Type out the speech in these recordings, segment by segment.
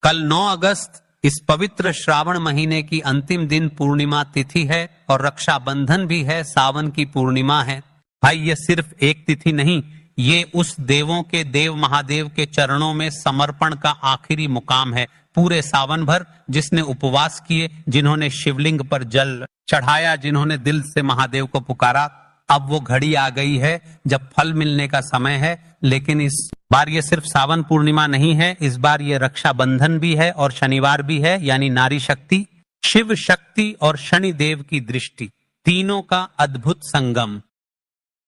कल 9 अगस्त इस पवित्र श्रावण महीने की अंतिम दिन पूर्णिमा तिथि है और रक्षाबंधन भी है, सावन की पूर्णिमा है। भाई ये सिर्फ एक तिथि नहीं, ये उस देवों के देव महादेव के चरणों में समर्पण का आखिरी मुकाम है। पूरे सावन भर जिसने उपवास किए, जिन्होंने शिवलिंग पर जल चढ़ाया, जिन्होंने दिल से महादेव को पुकारा, अब वो घड़ी आ गई है जब फल मिलने का समय है। लेकिन इस बार ये सिर्फ सावन पूर्णिमा नहीं है, इस बार ये रक्षाबंधन भी है और शनिवार भी है, यानी नारी शक्ति, शिव शक्ति और शनिदेव की दृष्टि, तीनों का अद्भुत संगम।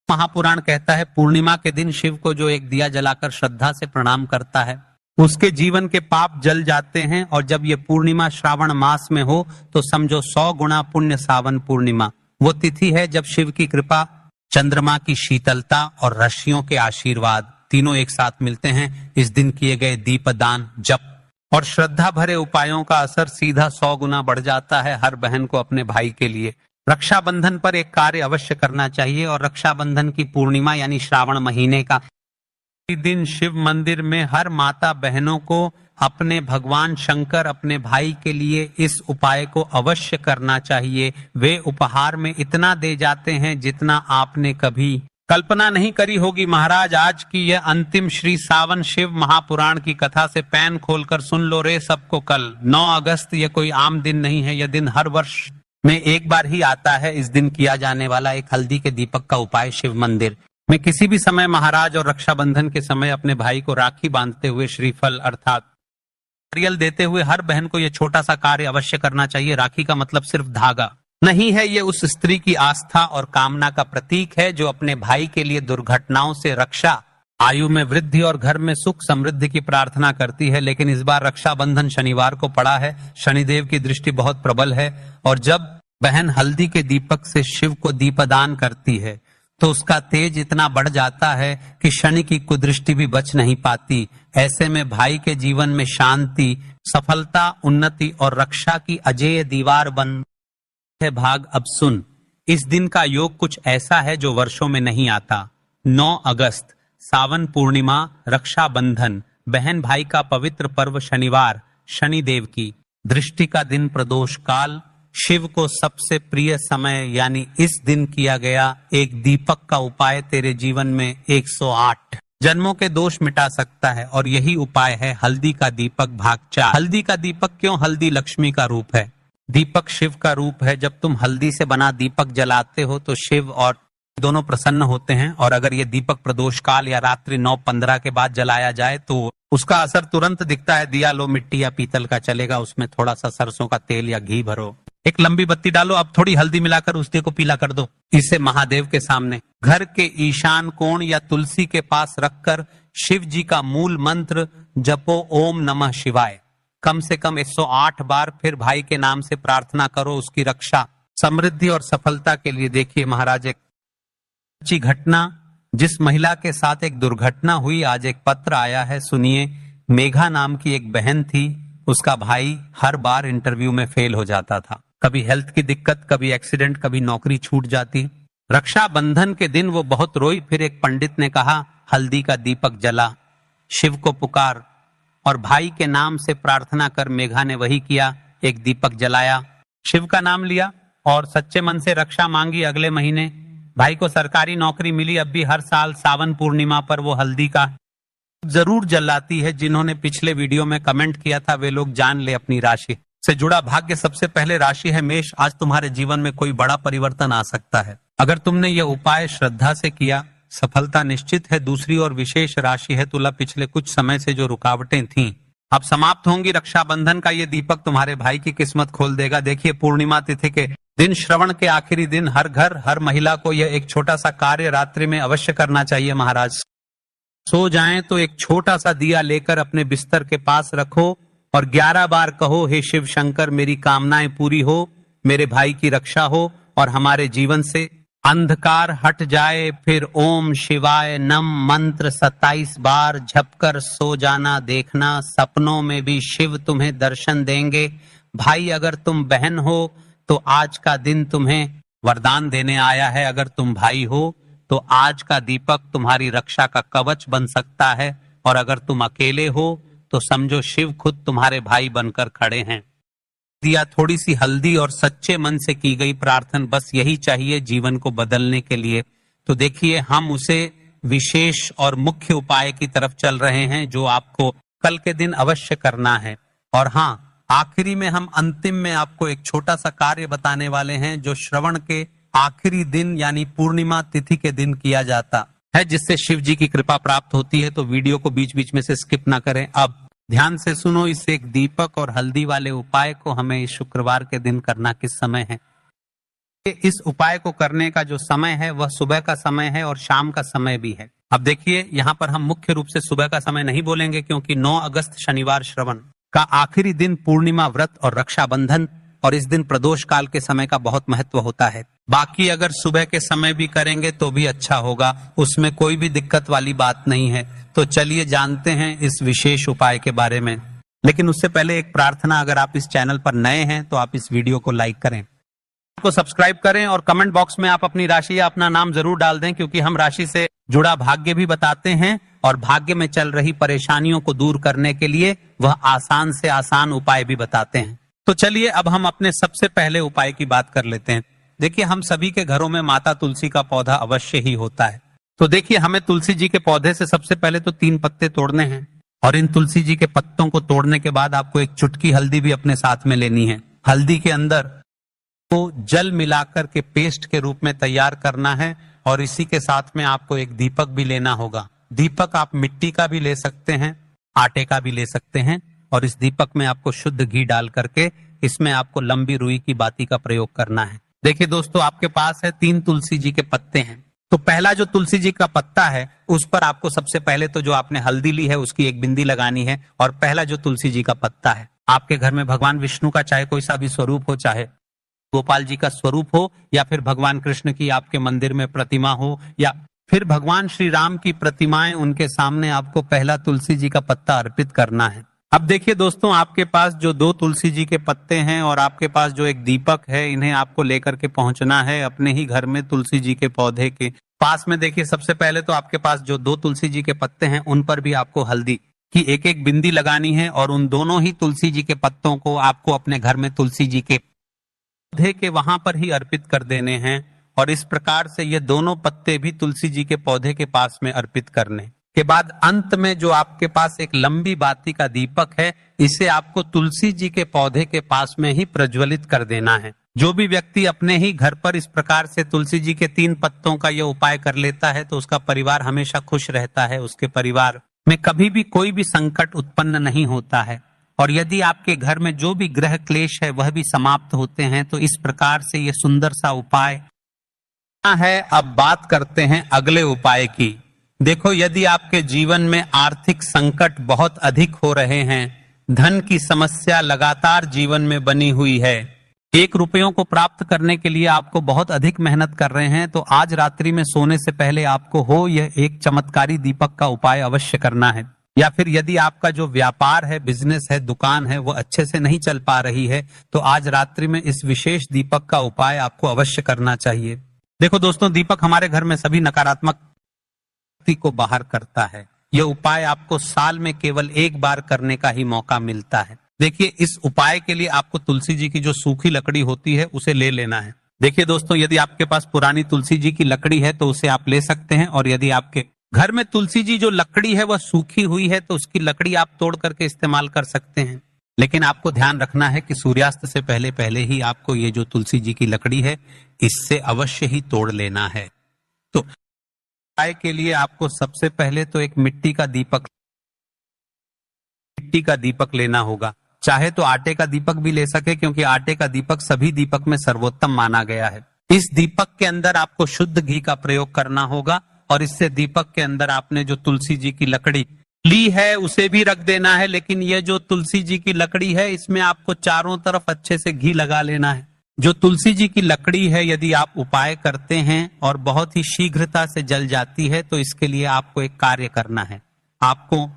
महापुराण कहता है पूर्णिमा के दिन शिव को जो एक दिया जलाकर श्रद्धा से प्रणाम करता है, उसके जीवन के पाप जल जाते हैं। और जब ये पूर्णिमा श्रावण मास में हो तो समझो 100 गुना पुण्य सावन पूर्णिमा। वो तिथि है जब शिव की कृपा, चंद्रमा की शीतलता और ऋषियों के आशीर्वाद तीनों एक साथ मिलते हैं। इस दिन किए गए दीपदान, जप और श्रद्धा भरे उपायों का असर सीधा 100 गुना बढ़ जाता है हर बहन को अपने भाई के लिए। रक्षाबंधन पर एक कार्य अवश्य करना चाहिए और रक्षाबंधन की पूर्णिमा यानी श्रावण महीने का दिन शिव मंदिर में हर माता बहनों को अपने भगवान शंकर, अपने भाई के लिए इस उपाय को अवश्य करना चाहिए। वे उपहार में इतना दे जाते हैं जितना आपने कभी कल्पना नहीं करी होगी। महाराज आज की यह अंतिम श्री सावन शिव महापुराण की कथा से पैन खोलकर सुन लो रे सबको। कल 9 अगस्त ये कोई आम दिन नहीं है, यह दिन हर वर्ष में एक बार ही आता है। इस दिन किया जाने वाला एक हल्दी के दीपक का उपाय शिव मंदिर में किसी भी समय महाराज और रक्षाबंधन के समय अपने भाई को राखी बांधते हुए श्रीफल अर्थात नारियल देते हुए हर बहन को यह छोटा सा कार्य अवश्य करना चाहिए। राखी का मतलब सिर्फ धागा नहीं है, ये उस स्त्री की आस्था और कामना का प्रतीक है जो अपने भाई के लिए दुर्घटनाओं से रक्षा, आयु में वृद्धि और घर में सुख समृद्धि की प्रार्थना करती है। लेकिन इस बार रक्षाबंधन शनिवार को पड़ा है, शनिदेव की दृष्टि बहुत प्रबल है और जब बहन हल्दी के दीपक से शिव को दीपदान करती है तो उसका तेज इतना बढ़ जाता है कि शनि की कुदृष्टि भी बच नहीं पाती। ऐसे में भाई के जीवन में शांति, सफलता, उन्नति और रक्षा की अजेय दीवार बन है। भाग अब सुन, इस दिन का योग कुछ ऐसा है जो वर्षों में नहीं आता। 9 अगस्त सावन पूर्णिमा, रक्षाबंधन, बहन भाई का पवित्र पर्व, शनिवार, शनिदेव की दृष्टि का दिन, प्रदोष काल, शिव को सबसे प्रिय समय यानी इस दिन किया गया एक दीपक का उपाय तेरे जीवन में 108 जन्मों के दोष मिटा सकता है और यही उपाय है हल्दी का दीपक भाग 4। हल्दी का दीपक क्यों? हल्दी लक्ष्मी का रूप है, दीपक शिव का रूप है। जब तुम हल्दी से बना दीपक जलाते हो तो शिव और दोनों प्रसन्न होते हैं और अगर ये दीपक प्रदोष काल या रात्रि 9:15 के बाद जलाया जाए तो उसका असर तुरंत दिखता है। दिया लो मिट्टी या पीतल का चलेगा, उसमें थोड़ा सा सरसों का तेल या घी भरो, एक लंबी बत्ती डालो, अब थोड़ी हल्दी मिलाकर उस दिए को पीला कर दो। इसे महादेव के सामने घर के ईशान कोण या तुलसी के पास रखकर शिव जी का मूल मंत्र जपो, ओम नमः शिवाय, कम से कम 108 बार। फिर भाई के नाम से प्रार्थना करो उसकी रक्षा, समृद्धि और सफलता के लिए। देखिए महाराज, एक सच्ची घटना, जिस महिला के साथ एक दुर्घटना हुई, आज एक पत्र आया है, सुनिए। मेघा नाम की एक बहन थी, उसका भाई हर बार इंटरव्यू में फेल हो जाता था, कभी हेल्थ की दिक्कत, कभी एक्सीडेंट, कभी नौकरी छूट जाती। रक्षाबंधन के दिन वो बहुत रोई। फिर एक पंडित ने कहा हल्दी का दीपक जला, शिव को पुकार और भाई के नाम से प्रार्थना कर। मेघा ने वही किया, एक दीपक जलाया, शिव का नाम लिया और सच्चे मन से रक्षा मांगी। अगले महीने भाई को सरकारी नौकरी मिली। अब भी हर साल सावन पूर्णिमा पर वो हल्दी का जरूर जलाती है। जिन्होंने पिछले वीडियो में कमेंट किया था वे लोग जान ले अपनी राशि से जुड़ा भाग्य। सबसे पहले राशि है मेष। आज तुम्हारे जीवन में कोई बड़ा परिवर्तन आ सकता है अगर तुमने यह उपाय श्रद्धा से किया, सफलता निश्चित है। दूसरी और विशेष राशि है तुला। पिछले कुछ समय से जो रुकावटें थीं अब समाप्त होंगी। रक्षाबंधन का ये दीपक तुम्हारे भाई की किस्मत खोल देगा। देखिए पूर्णिमा तिथि के दिन, श्रवण के आखिरी दिन, हर घर हर महिला को यह एक छोटा सा कार्य रात्रि में अवश्य करना चाहिए। महाराज सो जाएं तो एक छोटा सा दिया लेकर अपने बिस्तर के पास रखो और 11 बार कहो, हे शिव शंकर मेरी कामनाएं पूरी हो, मेरे भाई की रक्षा हो और हमारे जीवन से अंधकार हट जाए। फिर ओम शिवाय नम मंत्र 27 बार झपकर सो जाना। देखना सपनों में भी शिव तुम्हें दर्शन देंगे। भाई अगर तुम बहन हो तो आज का दिन तुम्हें वरदान देने आया है। अगर तुम भाई हो तो आज का दीपक तुम्हारी रक्षा का कवच बन सकता है और अगर तुम अकेले हो तो समझो शिव खुद तुम्हारे भाई बनकर खड़े हैं। दिया थोड़ी सी हल्दी और सच्चे मन से की गई प्रार्थना, बस यही चाहिए जीवन को बदलने के लिए। तो देखिए हम उसे विशेष और मुख्य उपाय की तरफ चल रहे हैं जो आपको कल के दिन अवश्य करना है। और हाँ, आखिरी में हम अंतिम में आपको एक छोटा सा कार्य बताने वाले हैं जो श्रवण के आखिरी दिन यानी पूर्णिमा तिथि के दिन किया जाता है, जिससे शिव जी की कृपा प्राप्त होती है। तो वीडियो को बीच बीच में से स्किप ना करें। अब ध्यान से सुनो, इस एक दीपक और हल्दी वाले उपाय को हमें इस शुक्रवार के दिन करना किस समय है। इस उपाय को करने का जो समय है वह सुबह का समय है और शाम का समय भी है। अब देखिए यहाँ पर हम मुख्य रूप से सुबह का समय नहीं बोलेंगे क्योंकि 9 अगस्त शनिवार श्रवण का आखिरी दिन पूर्णिमा व्रत और रक्षाबंधन, और इस दिन प्रदोष काल के समय का बहुत महत्व होता है। बाकी अगर सुबह के समय भी करेंगे तो भी अच्छा होगा, उसमें कोई भी दिक्कत वाली बात नहीं है। तो चलिए जानते हैं इस विशेष उपाय के बारे में। लेकिन उससे पहले एक प्रार्थना, अगर आप इस चैनल पर नए हैं तो आप इस वीडियो को लाइक करें, को सब्सक्राइब करें और कमेंट बॉक्स में आप अपनी राशि या अपना नाम जरूर डाल दें, क्योंकि हम राशि से जुड़ा भाग्य भी बताते हैं और भाग्य में चल रही परेशानियों को दूर करने के लिए वह आसान से आसान उपाय भी बताते हैं। तो चलिए अब हम अपने सबसे पहले उपाय की बात कर लेते हैं। देखिए हम सभी के घरों में माता तुलसी का पौधा अवश्य ही होता है। तो देखिए हमें तुलसी जी के पौधे से सबसे पहले तो 3 पत्ते तोड़ने हैं और इन तुलसी जी के पत्तों को तोड़ने के बाद आपको एक चुटकी हल्दी भी अपने साथ में लेनी है। हल्दी के अंदर को जल मिलाकर के पेस्ट के रूप में तैयार करना है और इसी के साथ में आपको एक दीपक भी लेना होगा। दीपक आप मिट्टी का भी ले सकते हैं, आटे का भी ले सकते हैं, और इस दीपक में आपको शुद्ध घी डाल करके इसमें आपको लंबी रुई की बाती का प्रयोग करना है। देखिए दोस्तों, आपके पास है 3 तुलसी जी के पत्ते हैं। तो पहला जो तुलसी जी का पत्ता है उस पर आपको सबसे पहले तो जो आपने हल्दी ली है उसकी एक बिंदी लगानी है। और पहला जो तुलसी जी का पत्ता है, आपके घर में भगवान विष्णु का चाहे कोई सा भी स्वरूप हो, चाहे गोपाल जी का स्वरूप हो या फिर भगवान कृष्ण की आपके मंदिर में प्रतिमा हो या फिर भगवान श्री राम की प्रतिमाएं, उनके सामने आपको पहला तुलसी जी का पत्ता अर्पित करना है। अब देखिए दोस्तों, आपके पास जो 2 तुलसी जी के पत्ते हैं और आपके पास जो एक दीपक है, इन्हें आपको लेकर के पहुंचना है अपने ही घर में तुलसी जी के पौधे के पास में। देखिए सबसे पहले तो आपके पास जो 2 तुलसी जी के पत्ते हैं उन पर भी आपको हल्दी की एक बिंदी लगानी है और उन दोनों ही तुलसी जी के पत्तों को आपको अपने घर में तुलसी जी के पौधे के वहां पर ही अर्पित कर देने हैं। और इस प्रकार से ये दोनों पत्ते भी तुलसी जी के पौधे के पास में अर्पित करने के बाद अंत में जो आपके पास एक लंबी बाती का दीपक है, इसे आपको तुलसी जी के पौधे के पास में ही प्रज्वलित कर देना है। जो भी व्यक्ति अपने ही घर पर इस प्रकार से तुलसी जी के 3 पत्तों का यह उपाय कर लेता है तो उसका परिवार हमेशा खुश रहता है, उसके परिवार में कभी भी कोई भी संकट उत्पन्न नहीं होता है। और यदि आपके घर में जो भी ग्रह क्लेश है वह भी समाप्त होते हैं। तो इस प्रकार से ये सुंदर सा उपाय है। अब बात करते हैं अगले उपाय की। देखो, यदि आपके जीवन में आर्थिक संकट बहुत अधिक हो रहे हैं, धन की समस्या लगातार जीवन में बनी हुई है, 1 रुपयों को प्राप्त करने के लिए आपको बहुत अधिक मेहनत कर रहे हैं, तो आज रात्रि में सोने से पहले आपको हो यह एक चमत्कारी दीपक का उपाय अवश्य करना है। या फिर यदि आपका जो व्यापार है, बिजनेस है, दुकान है, वो अच्छे से नहीं चल पा रही है, तो आज रात्रि में इस विशेष दीपक का उपाय आपको अवश्य करना चाहिए। देखो दोस्तों, दीपक हमारे घर में सभी नकारात्मक को बाहर करता है। यह उपाय आपको साल में केवल 1 बार करने का ही मौका मिलता है। देखिए, इस उपाय के लिए आपको तुलसी जी की जो सूखी लकड़ी होती है उसे ले लेना है। देखिए दोस्तों, यदि आपके पास पुरानी तुलसी जी की लकड़ी है तो उसे आप ले सकते हैं, और यदि आपके घर में तुलसी जी जो लकड़ी है वह सूखी हुई है तो उसकी लकड़ी आप तोड़ करके इस्तेमाल कर सकते हैं। लेकिन आपको ध्यान रखना है कि सूर्यास्त से पहले पहले ही आपको ये जो तुलसी जी की लकड़ी है इससे अवश्य ही तोड़ लेना है। तो उपाय के लिए आपको सबसे पहले तो एक मिट्टी का दीपक लेना होगा। चाहे तो आटे का दीपक भी ले सके, क्योंकि आटे का दीपक सभी दीपक में सर्वोत्तम माना गया है। इस दीपक के अंदर आपको शुद्ध घी का प्रयोग करना होगा और इससे दीपक के अंदर आपने जो तुलसी जी की लकड़ी ली है उसे भी रख देना है। लेकिन यह जो तुलसी जी की लकड़ी है इसमें आपको चारों तरफ अच्छे से घी लगा लेना है। जो तुलसी जी की लकड़ी है, यदि आप उपाय करते हैं और बहुत ही शीघ्रता से जल जाती है, तो इसके लिए आपको एक कार्य करना है। आपको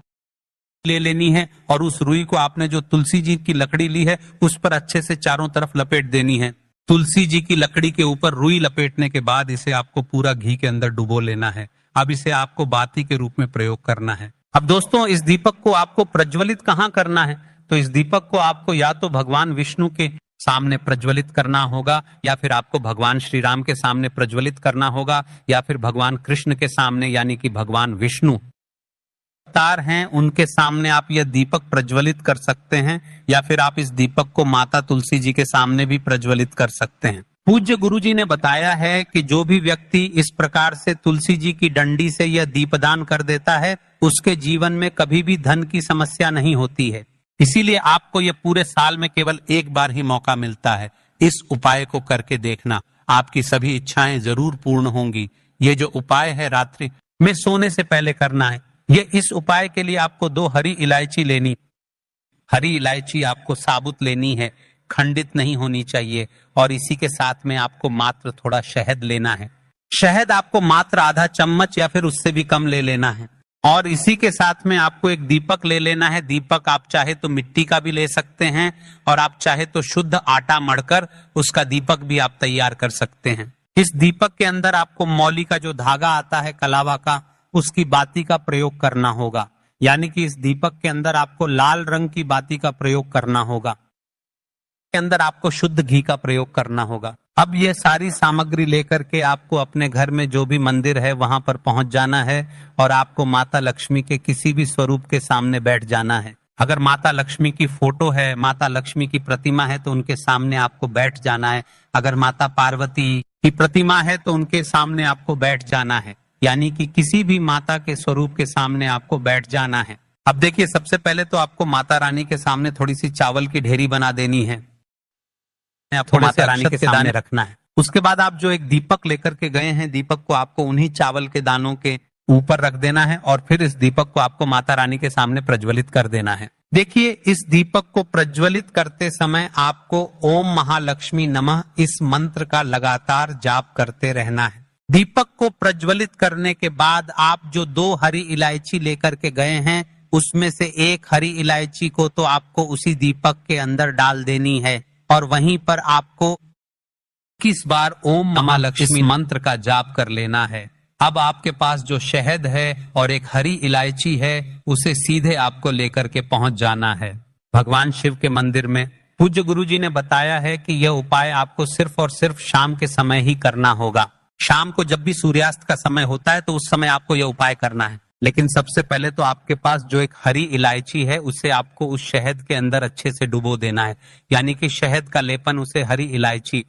ले लेनी है और उस रुई को आपने जो तुलसी जी की लकड़ी ली है उस पर अच्छे से चारों तरफ लपेट देनी है। तुलसी जी की लकड़ी के ऊपर रुई लपेटने के बाद इसे आपको पूरा घी के अंदर डुबो लेना है। अब इसे आपको बाती के रूप में प्रयोग करना है। अब दोस्तों, इस दीपक को आपको प्रज्वलित कहाँ करना है? तो इस दीपक को आपको या तो भगवान विष्णु के सामने प्रज्वलित करना होगा, या फिर आपको भगवान श्री राम के सामने प्रज्वलित करना होगा, या फिर भगवान कृष्ण के सामने यानी कि भगवान विष्णु अवतार हैं उनके सामने आप यह दीपक प्रज्वलित कर सकते हैं, या फिर आप इस दीपक को माता तुलसी जी के सामने भी प्रज्वलित कर सकते हैं। पूज्य गुरु जी ने बताया है कि जो भी व्यक्ति इस प्रकार से तुलसी जी की डंडी से यह दीपदान कर देता है, उसके जीवन में कभी भी धन की समस्या नहीं होती है। इसीलिए आपको यह पूरे साल में केवल एक बार ही मौका मिलता है। इस उपाय को करके देखना, आपकी सभी इच्छाएं जरूर पूर्ण होंगी। ये जो उपाय है रात्रि में सोने से पहले करना है। ये इस उपाय के लिए आपको 2 हरी इलायची लेनी। हरी इलायची आपको साबुत लेनी है, खंडित नहीं होनी चाहिए। और इसी के साथ में आपको मात्र थोड़ा शहद लेना है। शहद आपको मात्र आधा चम्मच या फिर उससे भी कम ले लेना है। और इसी के साथ में आपको एक दीपक ले लेना है। दीपक आप चाहे तो मिट्टी का भी ले सकते हैं, और आप चाहे तो शुद्ध आटा मढ़कर उसका दीपक भी आप तैयार कर सकते हैं। इस दीपक के अंदर आपको मौली का जो धागा आता है कलावा का, उसकी बाती का प्रयोग करना होगा। यानी कि इस दीपक के अंदर आपको लाल रंग की बाती का प्रयोग करना होगा। के अंदर आपको शुद्ध घी का प्रयोग करना होगा। अब ये सारी सामग्री लेकर के आपको अपने घर में जो भी मंदिर है वहां पर पहुंच जाना है, और आपको माता लक्ष्मी के किसी भी स्वरूप के सामने बैठ जाना है। अगर माता लक्ष्मी की फोटो है, माता लक्ष्मी की प्रतिमा है, तो उनके सामने आपको बैठ जाना है। अगर माता पार्वती की प्रतिमा है तो उनके सामने आपको बैठ जाना है। यानी कि किसी भी माता के स्वरूप के सामने आपको बैठ जाना है। अब देखिए, सबसे पहले तो आपको माता रानी के सामने थोड़ी सी चावल की ढेरी बना देनी है, आपको माता रानी के सामने रखना है। उसके बाद आप जो एक दीपक लेकर के गए हैं, दीपक को आपको उन्हीं चावल के दानों के ऊपर रख देना है, और फिर इस दीपक को आपको माता रानी के सामने प्रज्वलित कर देना है। देखिए, इस दीपक को प्रज्वलित करते समय आपको ओम महालक्ष्मी नमः इस मंत्र का लगातार जाप करते रहना है। दीपक को प्रज्वलित करने के बाद आप जो 2 हरी इलायची लेकर के गए हैं, उसमें से एक हरी इलायची को तो आपको उसी दीपक के अंदर डाल देनी है, और वहीं पर आपको 21 बार ओम महालक्ष्मी मंत्र का जाप कर लेना है। अब आपके पास जो शहद है और एक हरी इलायची है, उसे सीधे आपको लेकर के पहुंच जाना है भगवान शिव के मंदिर में। पूज्य गुरु जी ने बताया है कि यह उपाय आपको सिर्फ और सिर्फ शाम के समय ही करना होगा। शाम को जब भी सूर्यास्त का समय होता है तो उस समय आपको यह उपाय करना है। लेकिन सबसे पहले तो आपके पास जो एक हरी इलायची है, उसे आपको उस शहद के अंदर अच्छे से डुबो देना है। यानी कि शहद का लेपन उसे हरी इलायची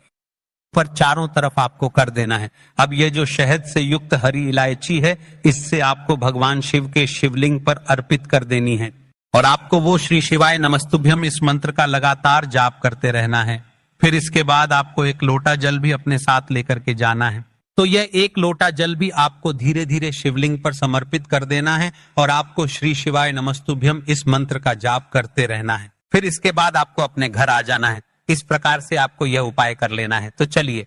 पर चारों तरफ आपको कर देना है। अब ये जो शहद से युक्त हरी इलायची है, इससे आपको भगवान शिव के शिवलिंग पर अर्पित कर देनी है, और आपको वो श्री शिवाय नमस्तुभ्यम इस मंत्र का लगातार जाप करते रहना है। फिर इसके बाद आपको एक लोटा जल भी अपने साथ लेकर के जाना है। तो यह एक लोटा जल भी आपको धीरे धीरे शिवलिंग पर समर्पित कर देना है, और आपको श्री शिवाय नमस्तुभ्यम इस मंत्र का जाप करते रहना है। फिर इसके बाद आपको अपने घर आ जाना है। इस प्रकार से आपको यह उपाय कर लेना है। तो चलिए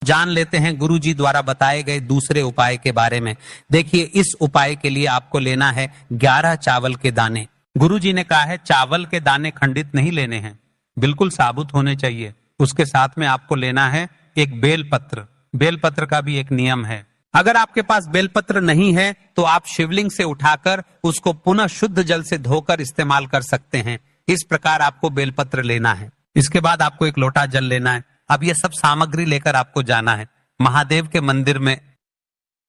जान लेते हैं गुरु जी द्वारा बताए गए दूसरे उपाय के बारे में। देखिए, इस उपाय के लिए आपको लेना है 11 चावल के दाने। गुरु जी ने कहा है चावल के दाने खंडित नहीं लेने हैं, बिल्कुल साबुत होने चाहिए। उसके साथ में आपको लेना है एक बेलपत्र। बेलपत्र का भी एक नियम है। अगर आपके पास बेलपत्र नहीं है तो आप शिवलिंग से उठाकर उसको पुनः शुद्ध जल से धोकर इस्तेमाल कर सकते हैं। इस प्रकार आपको बेलपत्र लेना है। इसके बाद आपको एक लोटा जल लेना है। अब ये सब सामग्री लेकर आपको जाना है महादेव के मंदिर में।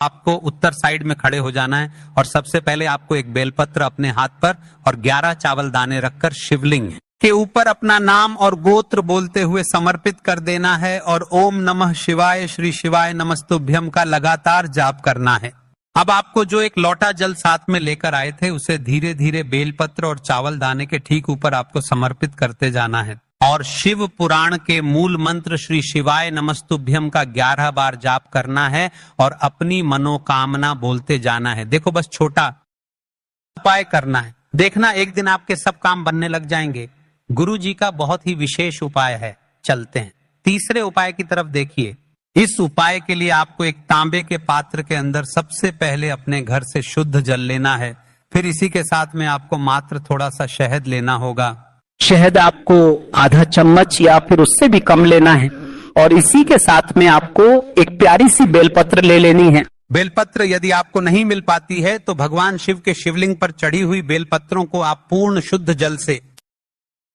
आपको उत्तर साइड में खड़े हो जाना है, और सबसे पहले आपको एक बेलपत्र अपने हाथ पर और 11 चावल दाने रखकर शिवलिंग के ऊपर अपना नाम और गोत्र बोलते हुए समर्पित कर देना है, और ओम नमः शिवाय श्री शिवाय नमस्तुभ्यम का लगातार जाप करना है। अब आपको जो एक लोटा जल साथ में लेकर आए थे, उसे धीरे धीरे बेलपत्र और चावल दाने के ठीक ऊपर आपको समर्पित करते जाना है, और शिव पुराण के मूल मंत्र श्री शिवाय नमस्तुभ्यम का 11 बार जाप करना है, और अपनी मनोकामना बोलते जाना है। देखो, बस छोटा उपाय करना है, देखना एक दिन आपके सब काम बनने लग जाएंगे। गुरु जी का बहुत ही विशेष उपाय है। चलते हैं तीसरे उपाय की तरफ। देखिए, इस उपाय के लिए आपको एक तांबे के पात्र के अंदर सबसे पहले अपने घर से शुद्ध जल लेना है। फिर इसी के साथ में आपको मात्र थोड़ा सा शहद लेना होगा। शहद आपको आधा चम्मच या फिर उससे भी कम लेना है, और इसी के साथ में आपको एक प्यारी सी बेलपत्र ले लेनी है। बेलपत्र यदि आपको नहीं मिल पाती है तो भगवान शिव के शिवलिंग पर चढ़ी हुई बेलपत्रों को आप पूर्ण शुद्ध जल से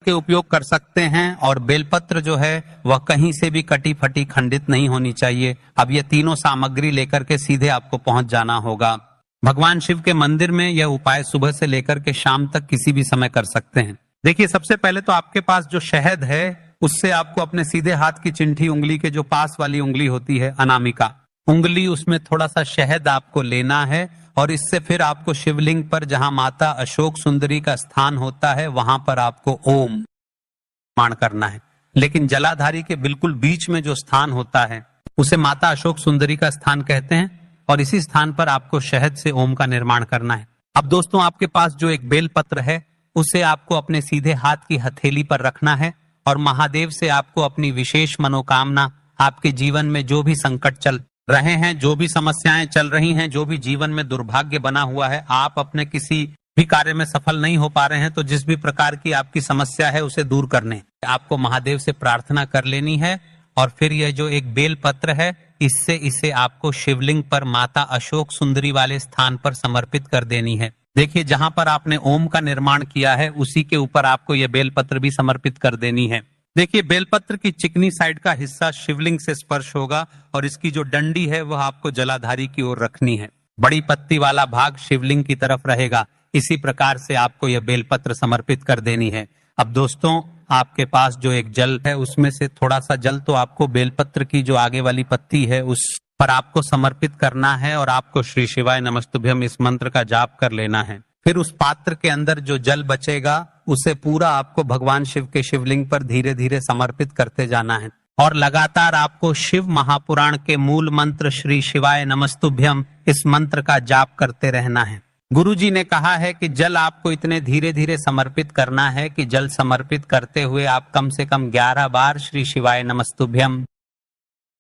के उपयोग कर सकते हैं। और बेलपत्र जो है वह कहीं से भी कटी फटी खंडित नहीं होनी चाहिए। अब ये तीनों सामग्री लेकर के सीधे आपको पहुंच जाना होगा भगवान शिव के मंदिर में। यह उपाय सुबह से लेकर के शाम तक किसी भी समय कर सकते हैं। देखिए, सबसे पहले तो आपके पास जो शहद है उससे आपको अपने सीधे हाथ की चिंठी उंगली के जो पास वाली उंगली होती है अनामिका उंगली, उसमें थोड़ा सा शहद आपको लेना है और इससे फिर आपको शिवलिंग पर जहां माता अशोक सुंदरी का स्थान होता है वहां पर आपको ओम निर्माण करना है। लेकिन जलाधारी के बिल्कुल बीच में जो स्थान होता है उसे माता अशोक सुंदरी का स्थान कहते हैं और इसी स्थान पर आपको शहद से ओम का निर्माण करना है। अब दोस्तों, आपके पास जो एक बेलपत्र है उसे आपको अपने सीधे हाथ की हथेली पर रखना है और महादेव से आपको अपनी विशेष मनोकामना, आपके जीवन में जो भी संकट चल रहे हैं, जो भी समस्याएं चल रही हैं, जो भी जीवन में दुर्भाग्य बना हुआ है, आप अपने किसी भी कार्य में सफल नहीं हो पा रहे हैं, तो जिस भी प्रकार की आपकी समस्या है उसे दूर करने आपको महादेव से प्रार्थना कर लेनी है। और फिर यह जो एक बेल पत्र है इससे इसे आपको शिवलिंग पर माता अशोक सुंदरी वाले स्थान पर समर्पित कर देनी है। देखिए, जहां पर आपने ओम का निर्माण किया है उसी के ऊपर आपको यह बेलपत्र भी समर्पित कर देनी है। देखिए, बेलपत्र की चिकनी साइड का हिस्सा शिवलिंग से स्पर्श होगा और इसकी जो डंडी है वह आपको जलाधारी की ओर रखनी है। बड़ी पत्ती वाला भाग शिवलिंग की तरफ रहेगा। इसी प्रकार से आपको यह बेलपत्र समर्पित कर देनी है। अब दोस्तों, आपके पास जो एक जल है उसमें से थोड़ा सा जल तो आपको बेलपत्र की जो आगे वाली पत्ती है उस पर आपको समर्पित करना है और आपको श्री शिवाय नमस्तुभ्यम इस मंत्र का जाप कर लेना है। फिर उस पात्र के अंदर जो जल बचेगा उसे पूरा आपको भगवान शिव के शिवलिंग पर धीरे धीरे समर्पित करते जाना है और लगातार आपको शिव महापुराण के मूल मंत्र श्री शिवाय नमस्तुभ्यम इस मंत्र का जाप करते रहना है। गुरुजी ने कहा है कि जल आपको इतने धीरे धीरे समर्पित करना है कि जल समर्पित करते हुए आप कम से कम 11 बार श्री शिवाय नमस्तुभ्यम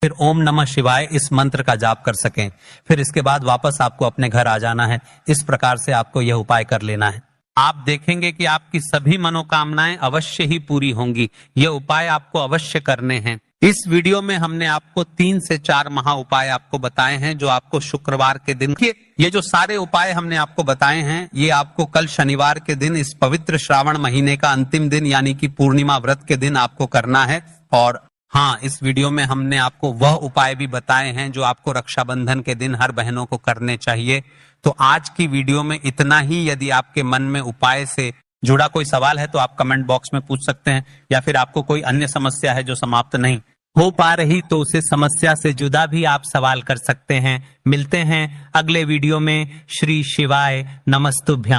फिर ओम नमः शिवाय इस मंत्र का जाप कर सकें। फिर इसके बाद वापस आपको अपने घर आ जाना है। इस प्रकार से आपको यह उपाय कर लेना है। आप देखेंगे कि आपकी सभी मनोकामनाएं अवश्य ही पूरी होंगी। यह उपाय आपको अवश्य करने हैं। इस वीडियो में हमने आपको 3 से 4 महा उपाय आपको बताए हैं जो आपको शुक्रवार के दिन, ये जो सारे उपाय हमने आपको बताए हैं ये आपको कल शनिवार के दिन इस पवित्र श्रावण महीने का अंतिम दिन यानी कि पूर्णिमा व्रत के दिन आपको करना है। और हाँ, इस वीडियो में हमने आपको वह उपाय भी बताए हैं जो आपको रक्षाबंधन के दिन हर बहनों को करने चाहिए। तो आज की वीडियो में इतना ही। यदि आपके मन में उपाय से जुड़ा कोई सवाल है तो आप कमेंट बॉक्स में पूछ सकते हैं, या फिर आपको कोई अन्य समस्या है जो समाप्त नहीं हो पा रही तो उसे समस्या से जुदा भी आप सवाल कर सकते हैं। मिलते हैं अगले वीडियो में। श्री शिवाय नमस्तुभ्यम।